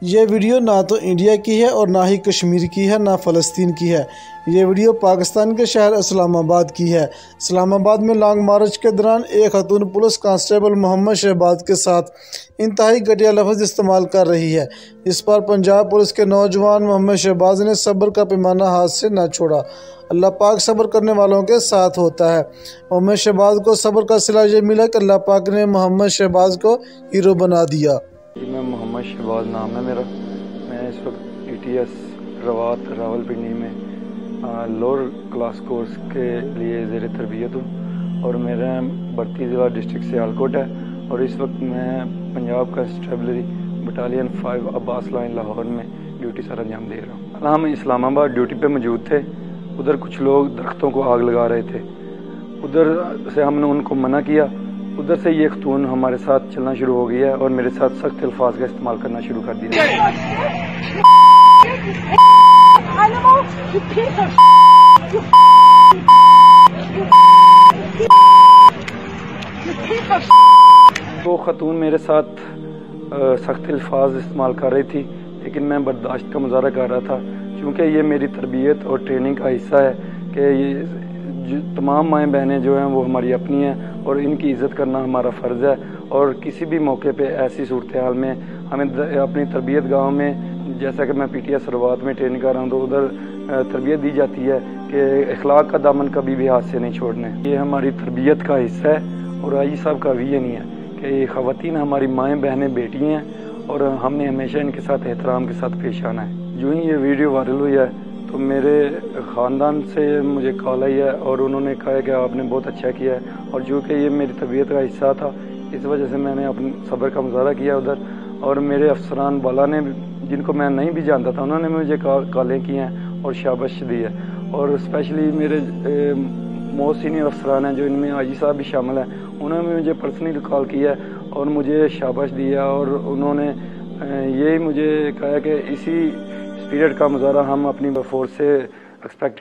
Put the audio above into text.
ये वीडियो ना तो इंडिया की है और ना ही कश्मीर की है, ना फ़लस्तीन की है। ये वीडियो पाकिस्तान के शहर इस्लामाबाद की है। इस्लामाबाद में लॉन्ग मार्च के दौरान एक खातून पुलिस कांस्टेबल मोहम्मद शहबाज के साथ इंतहाई घटिया लफ्ज़ इस्तेमाल कर रही है। इस पर पंजाब पुलिस के नौजवान मोहम्मद शहबाज ने सब्र का पैमाना हाथ से न छोड़ा। अल्लाह पाक सब्र करने वालों के साथ होता है। मोहम्मद शहबाज को सब्र का सिला ये मिला कि अल्लाह पाक ने मोहम्मद शहबाज को हीरो बना दिया। मैं मोहम्मद शहबाज नाम है मेरा। मैं इस वक्त PTS रवात रावलपिंडी में लोअर क्लास कोर्स के लिए ज़ेर तरबियत हूँ और मेरा भर्ती ज़िला डिस्ट्रिक्ट सियालकोट है और इस वक्त मैं पंजाब कंस्टेबलरी बटालियन 5 अब्बास लाइन लाहौर में ड्यूटी सर अंजाम दे रहा हूँ। हम इस्लामाबाद ड्यूटी पे मौजूद थे। उधर कुछ लोग दरख्तों को आग लगा रहे थे। उधर से हमने उनको मना किया। उधर से ये खतून हमारे साथ चलना शुरू हो गया है और मेरे साथ सख्त अल्फाज का इस्तेमाल करना शुरू कर दिया। वो खतून मेरे साथ सख्त अल्फाज इस्तेमाल कर रही थी, लेकिन मैं बर्दाश्त का मुजाहरा कर रहा था, क्योंकि ये मेरी तरबियत और ट्रेनिंग का हिस्सा है कि ये तमाम माएँ बहनें जो हैं वो हमारी अपनी हैं और इनकी इज़्ज़त करना हमारा फ़र्ज़ है। और किसी भी मौके पे ऐसी सूरत हाल में हमें अपनी तरबियत गाँव में, जैसा कि मैं PTS रवात में ट्रेनिंग कर रहा हूँ, तो उधर तरबियत दी जाती है कि अखलाक का दामन कभी भी हाथ से नहीं छोड़ना है। ये हमारी तरबियत का हिस्सा है और आई साहब का विजन ही है कि ये ख़वातीन हमारी माएँ बहनें बेटी हैं और हमने हमेशा इनके साथ एहतराम के साथ पेश आना है। यूँ ही ये वीडियो वायरल हुई है तो मेरे ख़ानदान से मुझे कॉल आई है और उन्होंने कहा है कि आपने बहुत अच्छा किया है, और जो कि ये मेरी तबीयत का हिस्सा था, इस वजह से मैंने अपने सब्र का मुजाहरा किया उधर। और मेरे अफसरान वाला ने, जिनको मैं नहीं भी जानता था, उन्होंने मुझे कॉलें की हैं और शाबाश दी है। और स्पेशली मेरे मोस्ट सीनियर अफसरान हैं, जो इनमें आजी साहब भी शामिल हैं, उन्होंने मुझे पर्सनली कॉल किया और मुझे शाबाश दिया और उन्होंने यही मुझे कहा कि इसी पीरियड का मुजाहरा हम अपनी फोर्स से एक्सपेक्ट